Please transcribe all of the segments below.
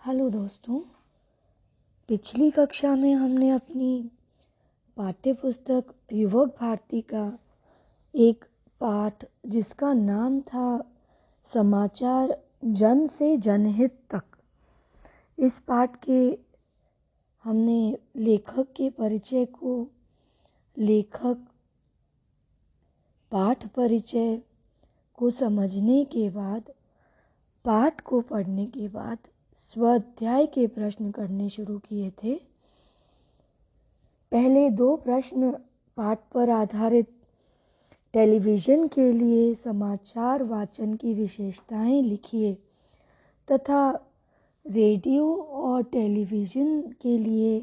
Hello दोस्तों। पिछली कक्षा में हमने अपनी पाठ्य पुस्तक युवक भारती का एक पाठ जिसका नाम था समाचार जन से जनहित तक, इस पाठ के हमने लेखक के परिचय को, लेखक पाठ परिचय को समझने के बाद, पाठ को पढ़ने के बाद स्वाध्याय के प्रश्न करने शुरू किए थे। पहले 2 प्रश्न पाठ पर आधारित टेलीविज़न के लिए समाचार वाचन की विशेषताएं लिखिए तथा रेडियो और टेलीविज़न के लिए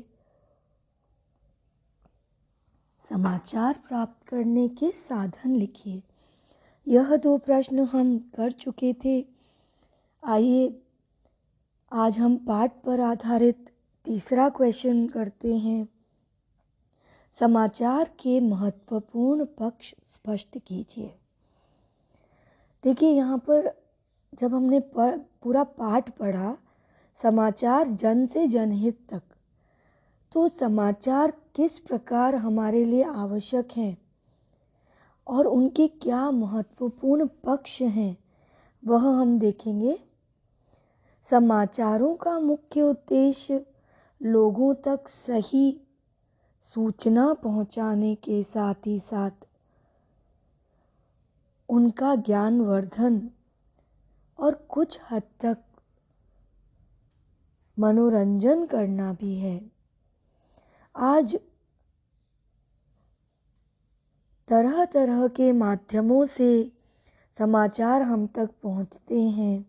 समाचार प्राप्त करने के साधन लिखिए। यह 2 प्रश्न हम कर चुके थे। आइए आज हम पाठ पर आधारित तीसरा क्वेश्चन करते हैं। समाचार के महत्वपूर्ण पक्ष स्पष्ट कीजिए। देखिए, यहाँ पर जब हमने पूरा पाठ पढ़ा समाचार जन से जनहित तक, तो समाचार किस प्रकार हमारे लिए आवश्यक हैं और उनके क्या महत्वपूर्ण पक्ष हैं वह हम देखेंगे। समाचारों का मुख्य उद्देश्य लोगों तक सही सूचना पहुंचाने के साथ ही साथ उनका ज्ञानवर्धन और कुछ हद तक मनोरंजन करना भी है। आज तरह तरह के माध्यमों से समाचार हम तक पहुंचते हैं।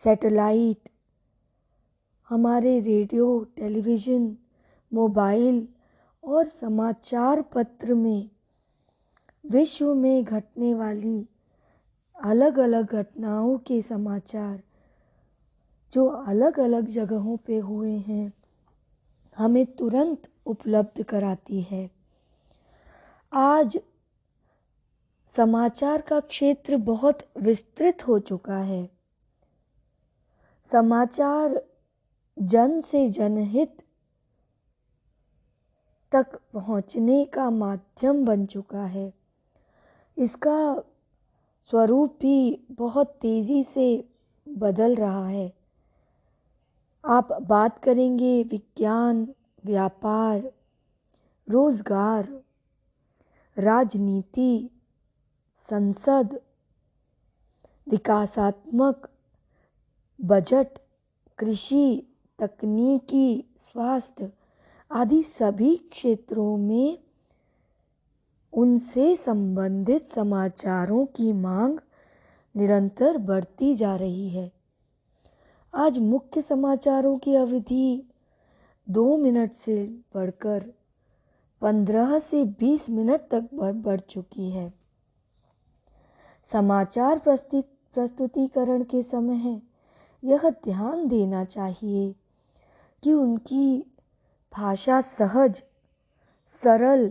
सैटेलाइट, हमारे रेडियो, टेलीविज़न, मोबाइल और समाचार पत्र में विश्व में घटने वाली अलग अलग घटनाओं के समाचार जो अलग अलग जगहों पे हुए हैं हमें तुरंत उपलब्ध कराती है। आज समाचार का क्षेत्र बहुत विस्तृत हो चुका है। समाचार जन से जनहित तक पहुंचने का माध्यम बन चुका है। इसका स्वरूप भी बहुत तेजी से बदल रहा है। आप बात करेंगे विज्ञान, व्यापार, रोजगार, राजनीति, संसद, विकासात्मक, बजट, कृषि, तकनीकी, स्वास्थ्य आदि सभी क्षेत्रों में उनसे संबंधित समाचारों की मांग निरंतर बढ़ती जा रही है। आज मुख्य समाचारों की अवधि 2 मिनट से बढ़कर 15 से 20 मिनट तक बढ़ चुकी है। समाचार प्रस्तुतिकरण के समय यह ध्यान देना चाहिए कि उनकी भाषा सहज, सरल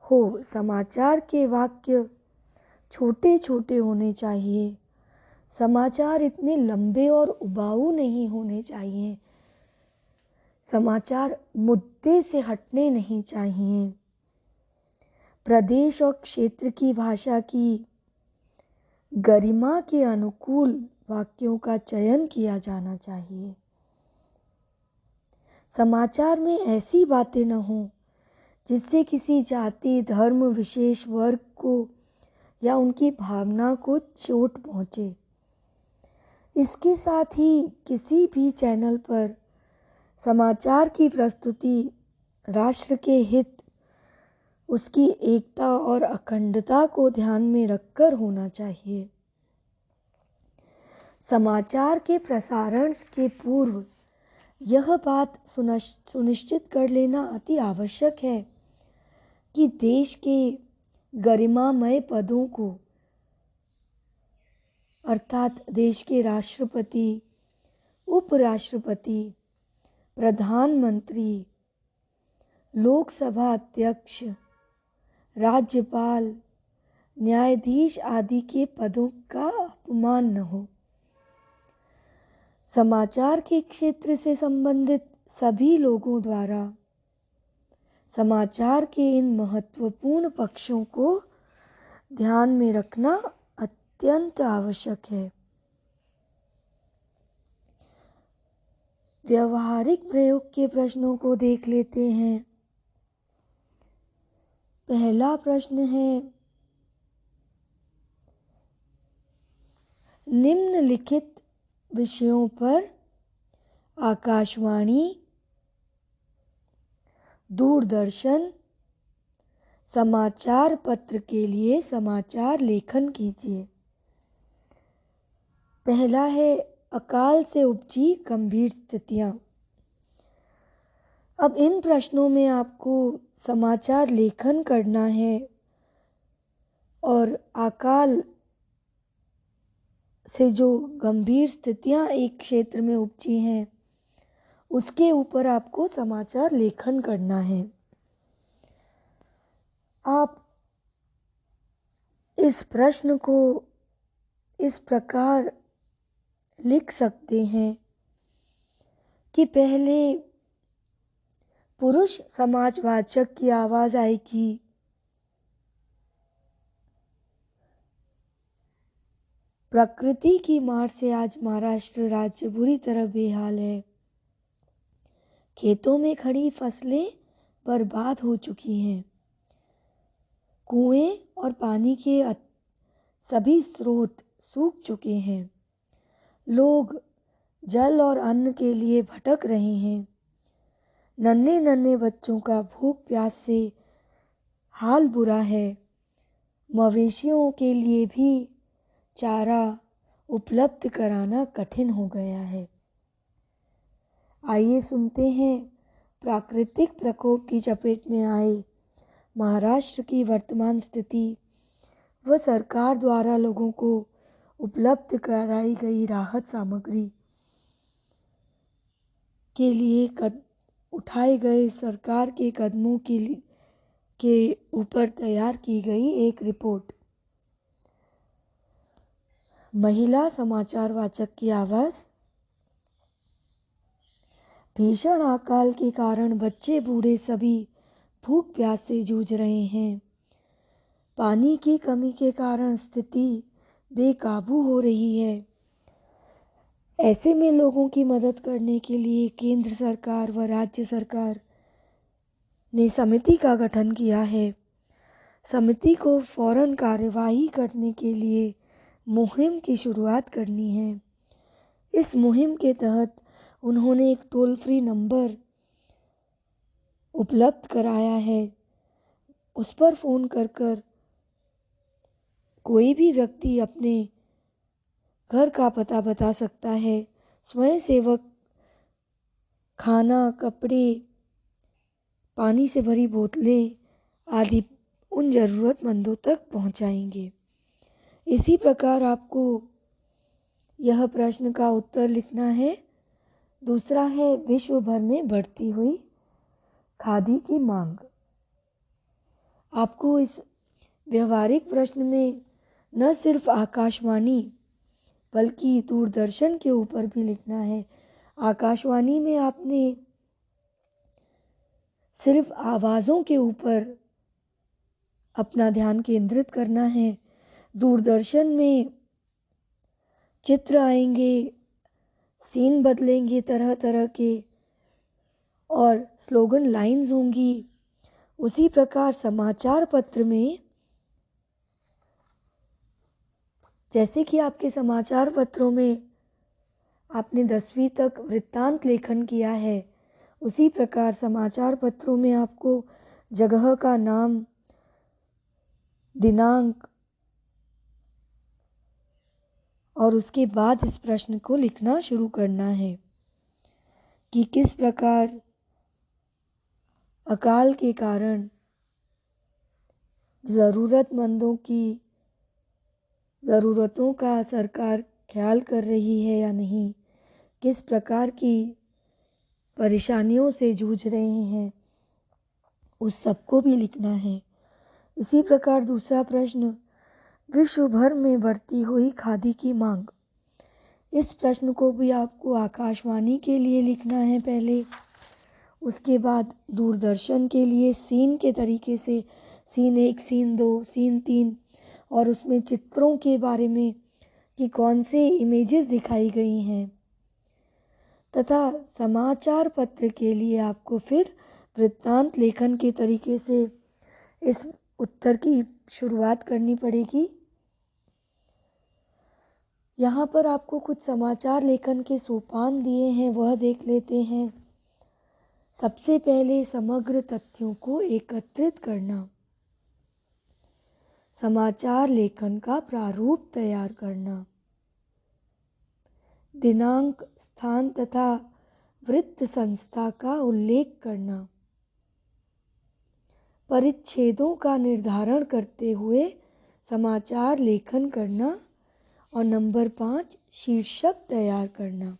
हो। समाचार के वाक्य छोटे छोटे होने चाहिए। समाचार इतने लंबे और उबाऊ नहीं होने चाहिए। समाचार मुद्दे से हटने नहीं चाहिए। प्रदेश और क्षेत्र की भाषा की गरिमा के अनुकूल वाक्यों का चयन किया जाना चाहिए। समाचार में ऐसी बातें न हों जिससे किसी जाति, धर्म, विशेष वर्ग को या उनकी भावना को चोट पहुंचे। इसके साथ ही किसी भी चैनल पर समाचार की प्रस्तुति राष्ट्र के हित, उसकी एकता और अखंडता को ध्यान में रखकर होना चाहिए। समाचार के प्रसारण के पूर्व यह बात सुनिश्चित कर लेना अति आवश्यक है कि देश के गरिमामय पदों को, अर्थात देश के राष्ट्रपति, उपराष्ट्रपति, प्रधानमंत्री, लोकसभा अध्यक्ष, राज्यपाल, न्यायाधीश आदि के पदों का अपमान न हो। समाचार के क्षेत्र से संबंधित सभी लोगों द्वारा समाचार के इन महत्वपूर्ण पक्षों को ध्यान में रखना अत्यंत आवश्यक है। व्यवहारिक प्रयोग के प्रश्नों को देख लेते हैं। पहला प्रश्न है, निम्नलिखित विषयों पर आकाशवाणी, दूरदर्शन, समाचार पत्र के लिए समाचार लेखन कीजिए। पहला है, अकाल से उपजी गंभीर स्थितियां। अब इन प्रश्नों में आपको समाचार लेखन करना है और अकाल से जो गंभीर स्थितियां एक क्षेत्र में उपजी हैं उसके ऊपर आपको समाचार लेखन करना है। आप इस प्रश्न को इस प्रकार लिख सकते हैं कि पहले पुरुष समाजवाचक की आवाज आएगी, प्रकृति की मार से आज महाराष्ट्र राज्य बुरी तरह बेहाल है। खेतों में खड़ी फसलें बर्बाद हो चुकी हैं। कुएं और पानी के सभी स्रोत सूख चुके हैं। लोग जल और अन्न के लिए भटक रहे हैं। नन्हे नन्हे बच्चों का भूख प्यास से हाल बुरा है। मवेशियों के लिए भी चारा उपलब्ध कराना कठिन हो गया है। आइए सुनते हैं प्राकृतिक प्रकोप की चपेट में आए महाराष्ट्र की वर्तमान स्थिति व सरकार द्वारा लोगों को उपलब्ध कराई गई राहत सामग्री के लिए उठाए गए सरकार के कदमों के ऊपर तैयार की गई एक रिपोर्ट। महिला समाचार वाचक की आवाज। भीषण अकाल के कारण बच्चे बूढ़े सभी भूख प्यास से जूझ रहे हैं। पानी की कमी के कारण स्थिति बेकाबू हो रही है। ऐसे में लोगों की मदद करने के लिए केंद्र सरकार व राज्य सरकार ने समिति का गठन किया है। समिति को फौरन कार्यवाही करने के लिए मुहिम की शुरुआत करनी है। इस मुहिम के तहत उन्होंने एक टोल फ्री नंबर उपलब्ध कराया है। उस पर फोन कर कोई भी व्यक्ति अपने घर का पता बता सकता है। स्वयंसेवक खाना, कपड़े, पानी से भरी बोतलें आदि उन जरूरतमंदों तक पहुंचाएंगे। इसी प्रकार आपको यह प्रश्न का उत्तर लिखना है। दूसरा है, विश्व भर में बढ़ती हुई खादी की मांग। आपको इस व्यवहारिक प्रश्न में न सिर्फ आकाशवाणी बल्कि दूरदर्शन के ऊपर भी लिखना है। आकाशवाणी में आपने सिर्फ आवाज़ों के ऊपर अपना ध्यान केंद्रित करना है। दूरदर्शन में चित्र आएंगे, सीन बदलेंगे तरह तरह के और स्लोगन लाइंस होंगी। उसी प्रकार समाचार पत्र में जैसे कि आपके समाचार पत्रों में आपने 10वीं तक वृत्तांत लेखन किया है, उसी प्रकार समाचार पत्रों में आपको जगह का नाम, दिनांक और उसके बाद इस प्रश्न को लिखना शुरू करना है कि किस प्रकार अकाल के कारण जरूरतमंदों की ज़रूरतों का सरकार ख्याल कर रही है या नहीं, किस प्रकार की परेशानियों से जूझ रहे हैं, उस सबको भी लिखना है। इसी प्रकार दूसरा प्रश्न, विश्व भर में बढ़ती हुई खादी की मांग। इस प्रश्न को भी आपको आकाशवाणी के लिए लिखना है पहले। उसके बाद दूरदर्शन के लिए सीन के तरीके से सीन 1, सीन 2, सीन 3 और उसमें चित्रों के बारे में कि कौन से इमेजेस दिखाई गई हैं। तथा समाचार पत्र के लिए आपको फिर वृत्तांत लेखन के तरीके से इस उत्तर की शुरुआत करनी पड़ेगी। यहाँ पर आपको कुछ समाचार लेखन के सोपान दिए हैं, वह देख लेते हैं। सबसे पहले समग्र तथ्यों को एकत्रित करना, समाचार लेखन का प्रारूप तैयार करना, दिनांक, स्थान तथा वृत्त संस्था का उल्लेख करना, परिच्छेदों का निर्धारण करते हुए समाचार लेखन करना और नंबर 5 शीर्षक तैयार करना।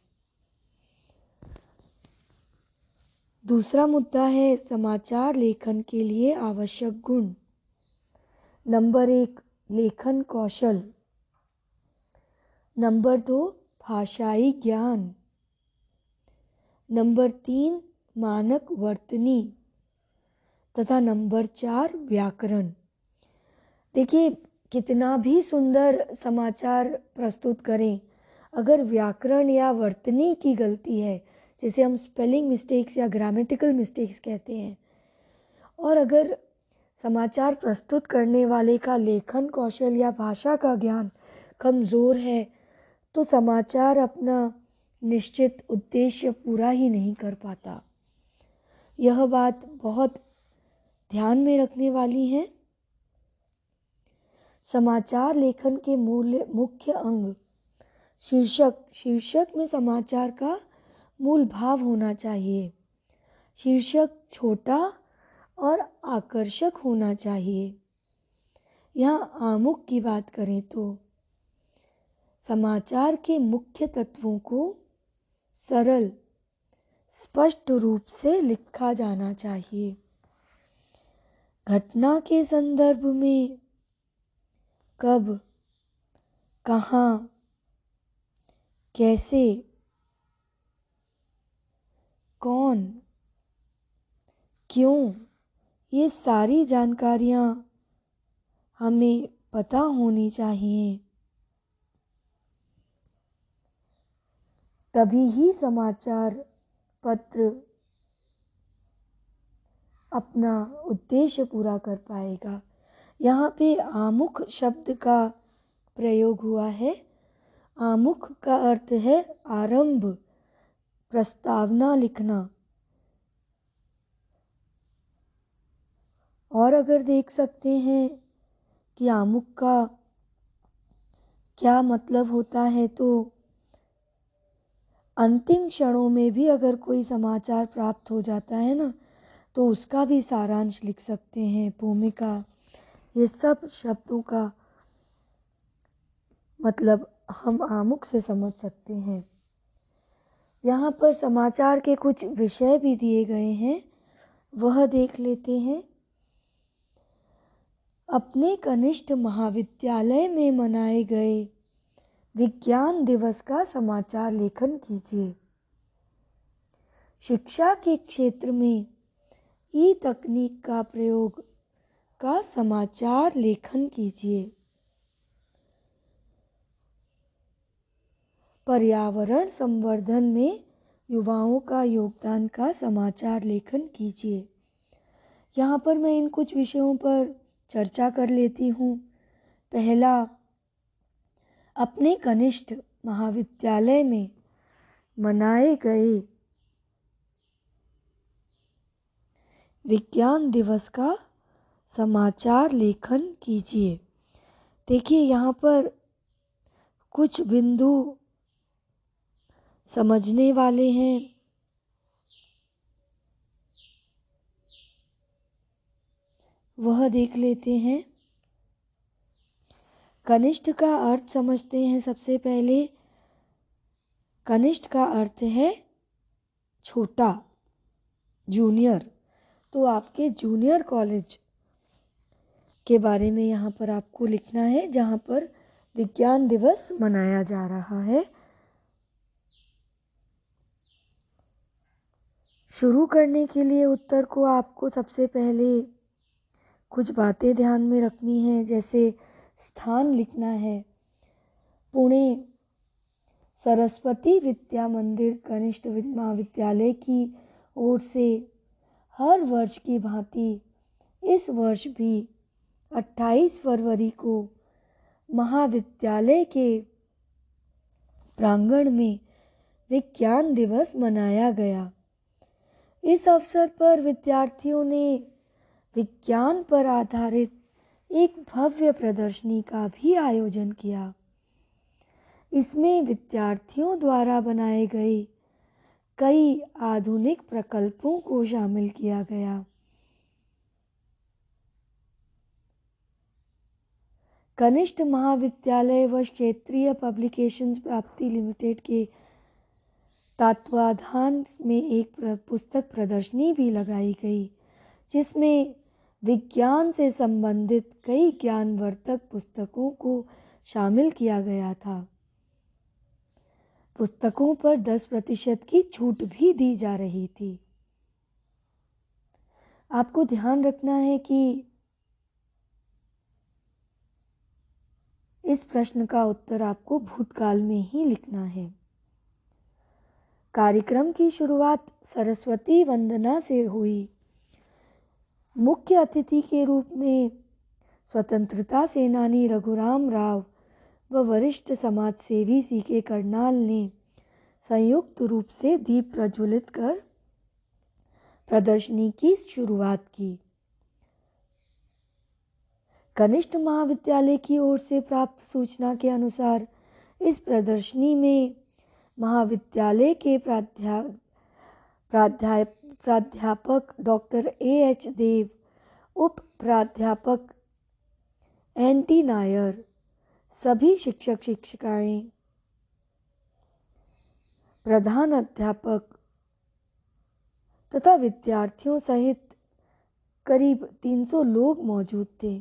दूसरा मुद्दा है समाचार लेखन के लिए आवश्यक गुण। नंबर 1 लेखन कौशल, नंबर 2 भाषाई ज्ञान, नंबर 3 मानक वर्तनी तथा नंबर 4 व्याकरण। देखिए, कितना भी सुंदर समाचार प्रस्तुत करें, अगर व्याकरण या वर्तनी की गलती है, जिसे हम स्पेलिंग मिस्टेक्स या ग्रामेटिकल मिस्टेक्स कहते हैं, और अगर समाचार प्रस्तुत करने वाले का लेखन कौशल या भाषा का ज्ञान कमज़ोर है, तो समाचार अपना निश्चित उद्देश्य पूरा ही नहीं कर पाता। यह बात बहुत ध्यान में रखने वाली है। समाचार लेखन के मुख्य अंग शीर्षक। शीर्षक में समाचार का मूल भाव होना चाहिए। शीर्षक छोटा और आकर्षक होना चाहिए। यहाँ आमुख की बात करें तो समाचार के मुख्य तत्वों को सरल, स्पष्ट रूप से लिखा जाना चाहिए। घटना के संदर्भ में कब, कहाँ, कैसे, कौन, क्यों, ये सारी जानकारियाँ हमें पता होनी चाहिए। तभी ही समाचार पत्र अपना उद्देश्य पूरा कर पाएगा। यहाँ पे आमुख शब्द का प्रयोग हुआ है। आमुख का अर्थ है आरंभ, प्रस्तावना लिखना। और अगर देख सकते हैं कि आमुख का क्या मतलब होता है, तो अंतिम क्षणों में भी अगर कोई समाचार प्राप्त हो जाता है ना, तो उसका भी सारांश लिख सकते हैं, भूमिका, ये सब शब्दों का मतलब हम आमुख से समझ सकते हैं। यहाँ पर समाचार के कुछ विषय भी दिए गए हैं, वह देख लेते हैं। अपने कनिष्ठ महाविद्यालय में मनाए गए विज्ञान दिवस का समाचार लेखन कीजिए। शिक्षा के क्षेत्र में ई तकनीक का प्रयोग का समाचार लेखन कीजिए। पर्यावरण संवर्धन में युवाओं का योगदान का समाचार लेखन कीजिए। यहाँ पर मैं इन कुछ विषयों पर चर्चा कर लेती हूँ। पहला, अपने कनिष्ठ महाविद्यालय में मनाए गए विज्ञान दिवस का समाचार लेखन कीजिए। देखिए, यहाँ पर कुछ बिंदु समझने वाले हैं। वह देख लेते हैं। कनिष्ठ का अर्थ समझते हैं। सबसे पहले कनिष्ठ का अर्थ है छोटा, जूनियर। तो आपके जूनियर कॉलेज के बारे में यहाँ पर आपको लिखना है, जहाँ पर विज्ञान दिवस मनाया जा रहा है। शुरू करने के लिए उत्तर को आपको सबसे पहले कुछ बातें ध्यान में रखनी है, जैसे स्थान लिखना है। पुणे सरस्वती विद्या मंदिर कनिष्ठ महाविद्यालय की ओर से हर वर्ष की भांति इस वर्ष भी 28 फरवरी को महाविद्यालय के प्रांगण में विज्ञान दिवस मनाया गया। इस अवसर पर विद्यार्थियों ने विज्ञान पर आधारित एक भव्य प्रदर्शनी का भी आयोजन किया। इसमें विद्यार्थियों द्वारा बनाए गए कई आधुनिक प्रकल्पों को शामिल किया गया। कनिष्ठ महाविद्यालय व क्षेत्रीय पब्लिकेशंस प्राप्ति लिमिटेड के तत्वाधान में एक पुस्तक प्रदर्शनी भी लगाई गई, जिसमें विज्ञान से संबंधित कई ज्ञानवर्धक पुस्तकों को शामिल किया गया था। पुस्तकों पर 10% की छूट भी दी जा रही थी। आपको ध्यान रखना है कि इस प्रश्न का उत्तर आपको भूतकाल में ही लिखना है। कार्यक्रम की शुरुआत सरस्वती वंदना से हुई। मुख्य अतिथि के रूप में स्वतंत्रता सेनानी रघुराम राव व वरिष्ठ समाजसेवी सीके करनाल ने संयुक्त रूप से दीप प्रज्वलित कर प्रदर्शनी की शुरुआत की। कनिष्ठ महाविद्यालय की ओर से प्राप्त सूचना के अनुसार इस प्रदर्शनी में महाविद्यालय के प्राध्यापक डॉक्टर A.H. देव, उप प्राध्यापक N.T. नायर, सभी शिक्षक शिक्षिकाएं, प्रधान अध्यापक तथा विद्यार्थियों सहित करीब 300 लोग मौजूद थे।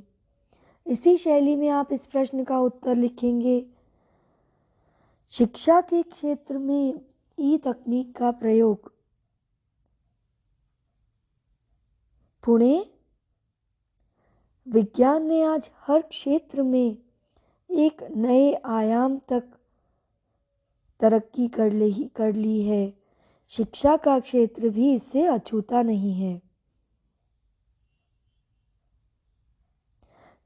इसी शैली में आप इस प्रश्न का उत्तर लिखेंगे। शिक्षा के क्षेत्र में ई तकनीक का प्रयोग। पुणे विज्ञान ने आज हर क्षेत्र में एक नए आयाम तक तरक्की कर ली है। शिक्षा का क्षेत्र भी इससे अछूता नहीं है।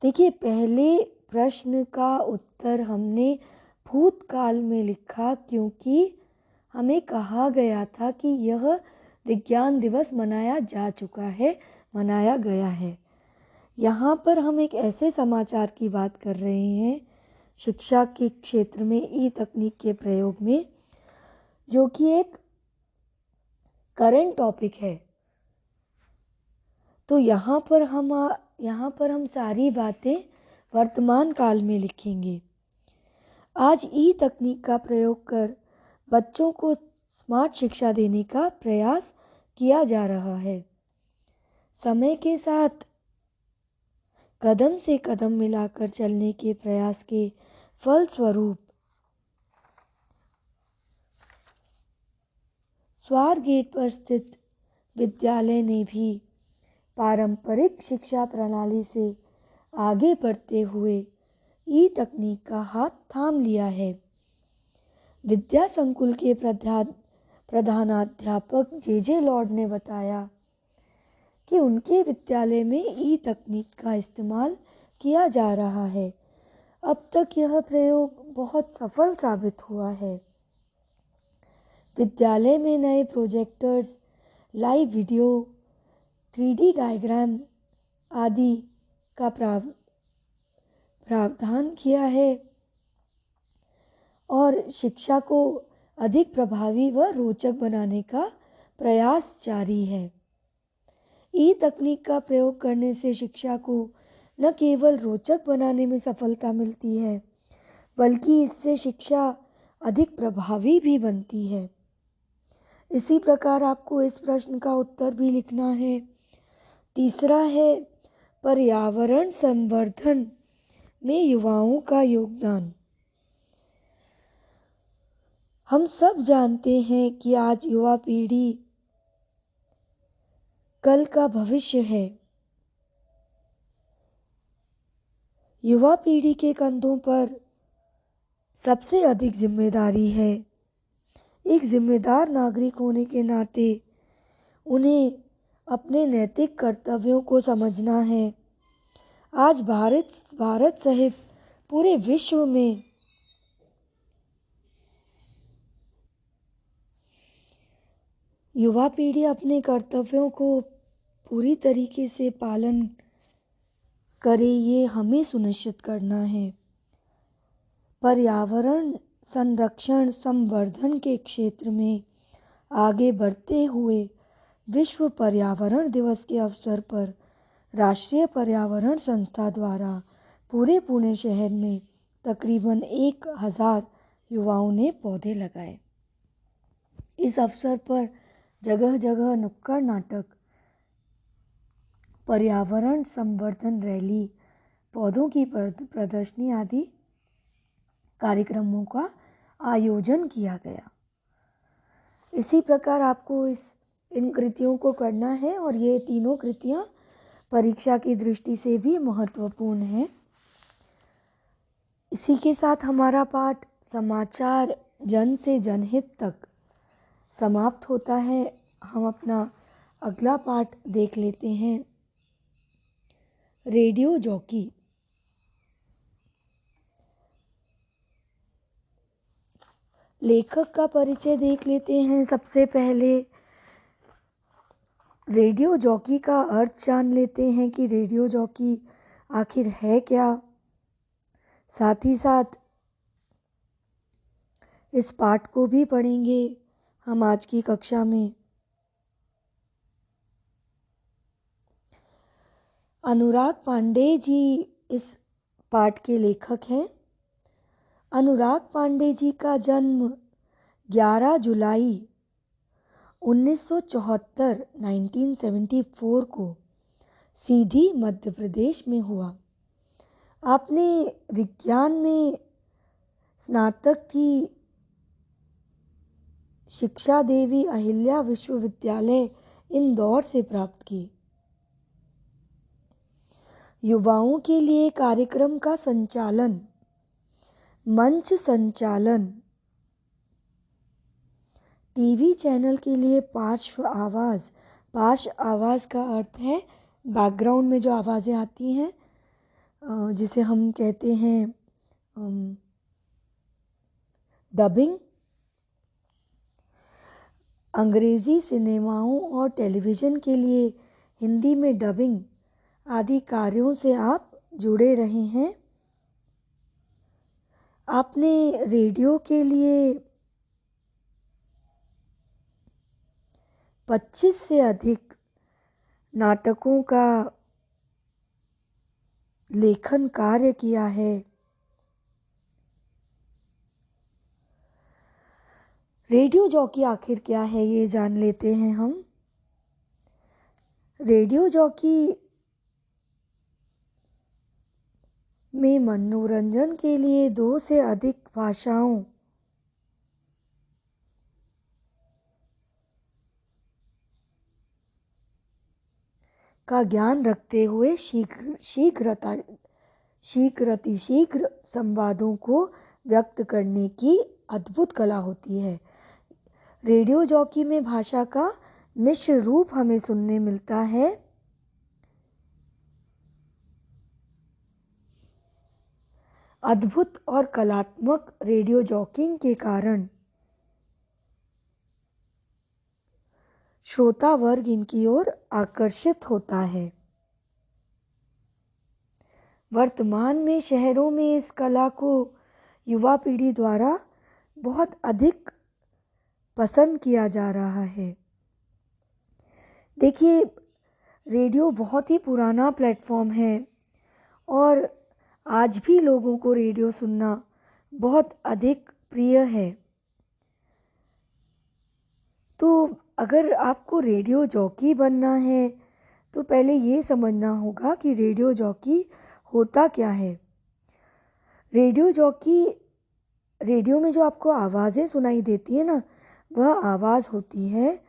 देखिए, पहले प्रश्न का उत्तर हमने भूतकाल में लिखा, क्योंकि हमें कहा गया था कि यह विज्ञान दिवस मनाया जा चुका है, मनाया गया है। यहाँ पर हम एक ऐसे समाचार की बात कर रहे हैं शिक्षा के क्षेत्र में ई तकनीक के प्रयोग में, जो कि एक करंट टॉपिक है। तो यहाँ पर हम सारी बातें वर्तमान काल में लिखेंगे। आज ई तकनीक का प्रयोग कर बच्चों को स्मार्ट शिक्षा देने का प्रयास किया जा रहा है। समय के साथ कदम से कदम मिलाकर चलने के प्रयास के फलस्वरूप स्वारगेट पर स्थित विद्यालय ने भी पारंपरिक शिक्षा प्रणाली से आगे बढ़ते हुए ई तकनीक का हाथ थाम लिया है। विद्या संकुल के प्रधानाध्यापक जे लॉर्ड ने बताया कि उनके विद्यालय में ई तकनीक का इस्तेमाल किया जा रहा है। अब तक यह प्रयोग बहुत सफल साबित हुआ है। विद्यालय में नए projectors, live video, 3D diagram आदि का प्रावधान किया है और शिक्षा को अधिक प्रभावी व रोचक बनाने का प्रयास जारी है। ई तकनीक का प्रयोग करने से शिक्षा को न केवल रोचक बनाने में सफलता मिलती है, बल्कि इससे शिक्षा अधिक प्रभावी भी बनती है। इसी प्रकार आपको इस प्रश्न का उत्तर भी लिखना है। तीसरा है पर्यावरण संवर्धन में युवाओं का योगदान। हम सब जानते हैं कि आज युवा पीढ़ी कल का भविष्य है। युवा पीढ़ी के कंधों पर सबसे अधिक जिम्मेदारी है। एक जिम्मेदार नागरिक होने के नाते उन्हें अपने नैतिक कर्तव्यों को समझना है। आज भारत सहित पूरे विश्व में युवा पीढ़ी अपने कर्तव्यों को पूरी तरीके से पालन करे, ये हमें सुनिश्चित करना है। पर्यावरण संरक्षण संवर्धन के क्षेत्र में आगे बढ़ते हुए विश्व पर्यावरण दिवस के अवसर पर राष्ट्रीय पर्यावरण संस्था द्वारा पूरे पुणे शहर में तकरीबन 1000 युवाओं ने पौधे लगाए। इस अवसर पर जगह जगह नुक्कड़ नाटक, पर्यावरण संवर्धन रैली, पौधों की प्रदर्शनी आदि कार्यक्रमों का आयोजन किया गया। इसी प्रकार आपको इन कृतियों को करना है और ये तीनों कृतियां परीक्षा की दृष्टि से भी महत्वपूर्ण हैं। इसी के साथ हमारा पाठ समाचार जन से जनहित तक समाप्त होता है। हम अपना अगला पाठ देख लेते हैं। Radio jockey. लेखक का परिचय देख लेते हैं। सबसे पहले रेडियो जॉकी का अर्थ जान लेते हैं कि रेडियो जॉकी आखिर है क्या। साथ ही साथ इस पाठ को भी पढ़ेंगे हम आज की कक्षा में। अनुराग पांडे जी इस पाठ के लेखक हैं। अनुराग पांडे जी का जन्म 11 जुलाई 1974 को सीधी मध्य प्रदेश में हुआ। आपने विज्ञान में स्नातक की शिक्षा देवी अहिल्या विश्वविद्यालय इंदौर से प्राप्त की। युवाओं के लिए कार्यक्रम का संचालन, मंच संचालन, टीवी चैनल के लिए पार्श्व आवाज का अर्थ है बैकग्राउंड में जो आवाजें आती हैं, जिसे हम कहते हैं डबिंग। अंग्रेजी सिनेमाओं और टेलीविज़न के लिए हिंदी में डबिंग आदि कार्यों से आप जुड़े रहे हैं। आपने रेडियो के लिए 25 से अधिक नाटकों का लेखन कार्य किया है। रेडियो जॉकी आखिर क्या है, ये जान लेते हैं हम। रेडियो जॉकी में मनोरंजन के लिए 2 से अधिक भाषाओं का ज्ञान रखते हुए शीघ्र संवादों को व्यक्त करने की अद्भुत कला होती है। रेडियो जॉकी में भाषा का मिश्र रूप हमें सुनने मिलता है। अद्भुत और कलात्मक रेडियो जॉकिंग के कारण श्रोता वर्ग इनकी ओर आकर्षित होता है। वर्तमान में शहरों में इस कला को युवा पीढ़ी द्वारा बहुत अधिक पसंद किया जा रहा है। देखिए, रेडियो बहुत ही पुराना प्लेटफॉर्म है और आज भी लोगों को रेडियो सुनना बहुत अधिक प्रिय है। तो अगर आपको रेडियो जॉकी बनना है तो पहले ये समझना होगा कि रेडियो जॉकी होता क्या है। रेडियो जॉकी, रेडियो में जो आपको आवाज़ें सुनाई देती है ना, वह आवाज़ होती है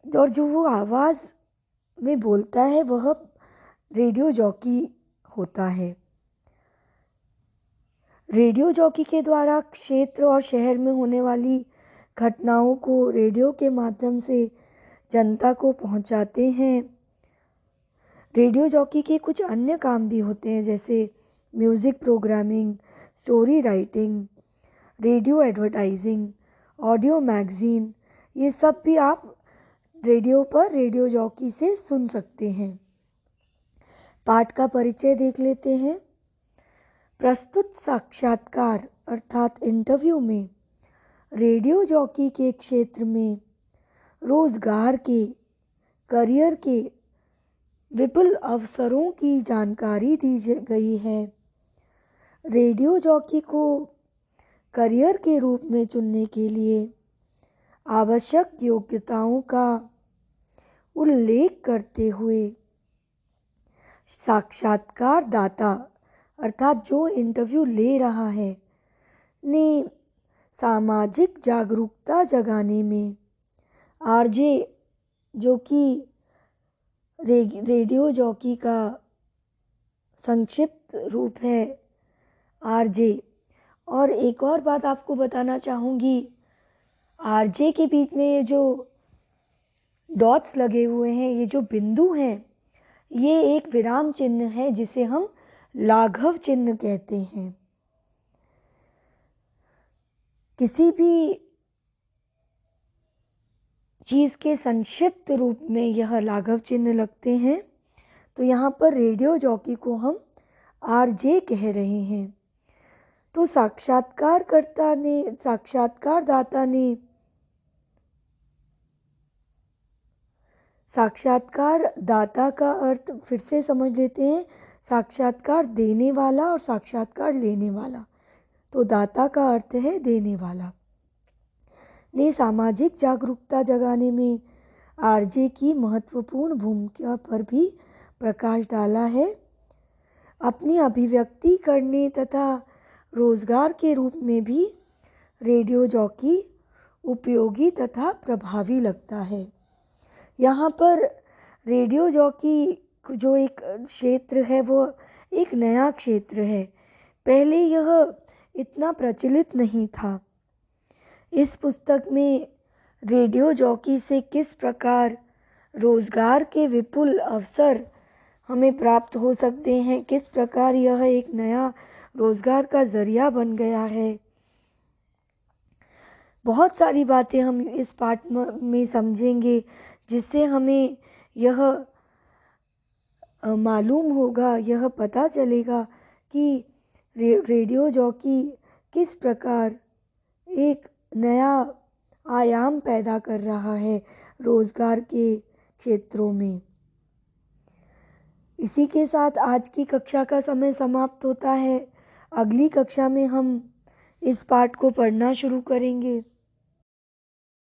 और जो वो आवाज़ में बोलता है वह रेडियो जॉकी होता है। रेडियो जॉकी के द्वारा क्षेत्र और शहर में होने वाली घटनाओं को रेडियो के माध्यम से जनता को पहुंचाते हैं। रेडियो जॉकी के कुछ अन्य काम भी होते हैं, जैसे music programming, story writing, radio advertising, audio magazine, ये सब भी आप रेडियो पर रेडियो जॉकी से सुन सकते हैं। पाठ का परिचय देख लेते हैं। प्रस्तुत साक्षात्कार अर्थात इंटरव्यू में रेडियो जॉकी के क्षेत्र में रोजगार के, करियर के विपुल अवसरों की जानकारी दी गई है। रेडियो जॉकी को करियर के रूप में चुनने के लिए आवश्यक योग्यताओं का उल्लेख करते हुए साक्षात्कारदाता अर्थात जो इंटरव्यू ले रहा है ने सामाजिक जागरूकता जगाने में आरजे, जो कि रेडियो जॉकी का संक्षिप्त रूप है आरजे। और एक और बात आपको बताना चाहूँगी, आरजे के बीच में ये जो डॉट्स लगे हुए हैं, ये जो बिंदु हैं, ये एक विराम चिन्ह है जिसे हम लाघव चिन्ह कहते हैं। किसी भी चीज़ के संक्षिप्त रूप में यह लाघव चिन्ह लगते हैं, तो यहाँ पर रेडियो जॉकी को हम आरजे कह रहे हैं। तो साक्षात्कारदाता का अर्थ फिर से समझ लेते हैं। साक्षात्कार देने वाला और साक्षात्कार लेने वाला। तो दाता का अर्थ है देने वाला। ने सामाजिक जागरूकता जगाने में आरजे की महत्वपूर्ण भूमिका पर भी प्रकाश डाला है। अपनी अभिव्यक्ति करने तथा रोजगार के रूप में भी रेडियो जॉकी उपयोगी तथा प्रभावी लगता है। यहाँ पर रेडियो जॉकी जो एक क्षेत्र है वो एक नया क्षेत्र है। पहले यह इतना प्रचलित नहीं था। इस पुस्तक में रेडियो जॉकी से किस प्रकार रोजगार के विपुल अवसर हमें प्राप्त हो सकते हैं, किस प्रकार यह एक नया रोजगार का जरिया बन गया है, बहुत सारी बातें हम इस पाठ में समझेंगे, जिससे हमें यह मालूम होगा, यह पता चलेगा कि रेडियो जॉकी किस प्रकार एक नया आयाम पैदा कर रहा है रोजगार के क्षेत्रों में। इसी के साथ आज की कक्षा का समय समाप्त होता है। अगली कक्षा में हम इस पाठ को पढ़ना शुरू करेंगे।